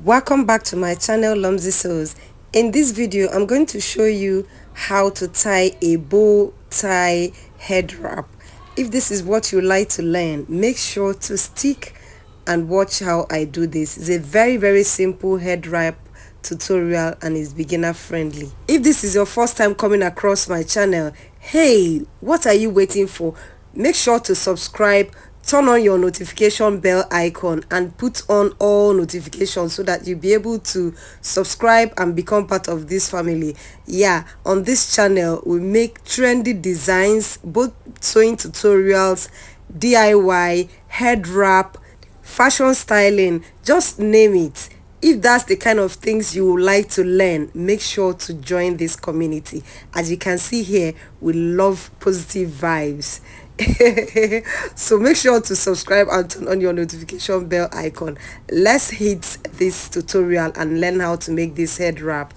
Welcome back to my channel, Lomzy Sews. In this video I'm going to show you how to tie a bow tie head wrap. If this is what you like to learn, make sure to stick and watch how I do this. It's a very simple head wrap tutorial and is beginner friendly. If this is your first time coming across my channel, hey, what are you waiting for? Make sure to subscribe, turn on your notification bell icon and put on all notifications so that you'll be able to subscribe and become part of this family. Yeah, on this channel we make trendy designs, both sewing tutorials, DIY, head wrap, fashion styling, just name it. If that's the kind of things you would like to learn, make sure to join this community. As you can see here, we love positive vibes. So make sure to subscribe and turn on your notification bell icon. Let's hit this tutorial and learn how to make this head wrap.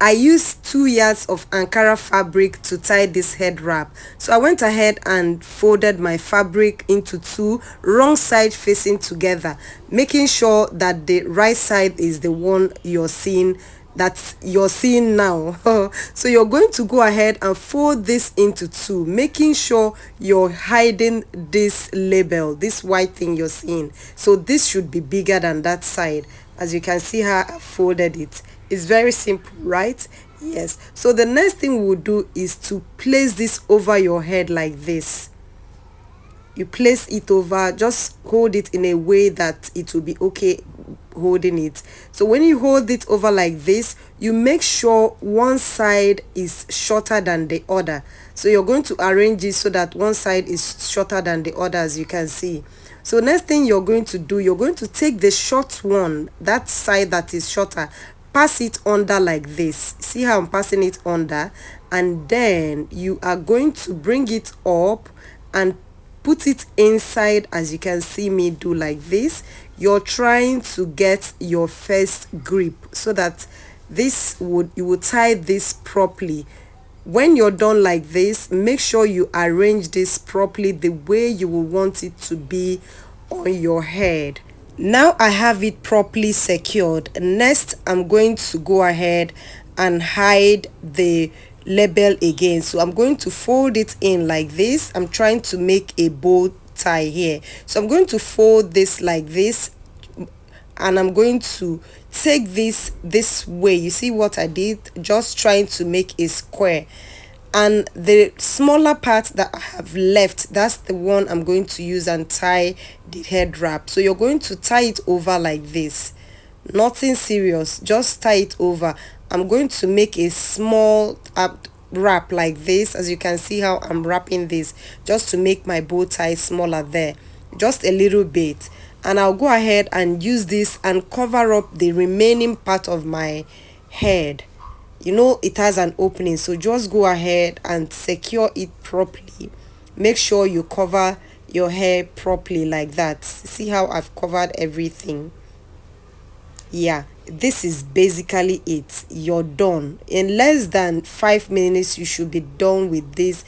I used 2 yards of ankara fabric to tie this head wrap. So I went ahead and folded my fabric into two, wrong side facing together, making sure that the right side is the one you're seeing now. So you're going to go ahead and fold this into two, making sure you're hiding this label, this white thing you're seeing. So this should be bigger than that side. As you can see how I folded it. It's very simple, right? Yes. So the next thing we'll do is to place this over your head like this. You place it over, just hold it in a way that it will be okay holding it. So when you hold it over like this, you make sure one side is shorter than the other. So you're going to arrange it so that one side is shorter than the other, as you can see. So next thing you're going to do, you're going to take the short one, that side that is shorter, pass it under like this. See how I'm passing it under? And then you are going to bring it up and put it inside, as you can see me do like this. You're trying to get your first grip so that you would tie this properly. When you're done like this, make sure you arrange this properly the way you will want it to be on your head. Now I have it properly secured. Next, I'm going to go ahead and hide the label again. So I'm going to fold it in like this. I'm trying to make a bow tie here. So I'm going to fold this like this, and I'm going to take this way. You see what I did? Just trying to make a square, and the smaller part that I have left, that's the one I'm going to use and tie the head wrap. So you're going to tie it over like this. Nothing serious, just tie it over. I'm going to make a small wrap like this. As you can see how I'm wrapping this, just to make my bow tie smaller there, just a little bit. And I'll go ahead and use this and cover up the remaining part of my head. You know it has an opening, so just go ahead and secure it properly. Make sure you cover your hair properly like that. See how I've covered everything? Yeah, this is basically it. You're done. In less than 5 minutes you should be done with this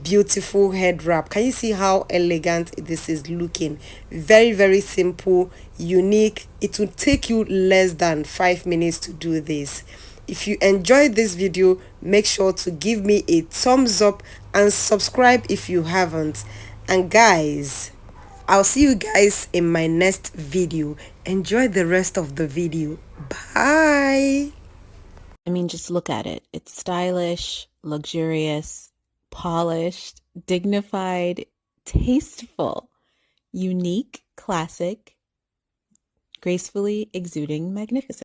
beautiful head wrap. Can you see how elegant this is looking? Very simple, unique. It will take you less than 5 minutes to do this. If you enjoyed this video, make sure to give me a thumbs up and subscribe if you haven't. And guys, I'll see you guys in my next video. Enjoy the rest of the video. Bye. I mean, just look at it. It's stylish, luxurious, polished, dignified, tasteful, unique, classic, gracefully exuding magnificence.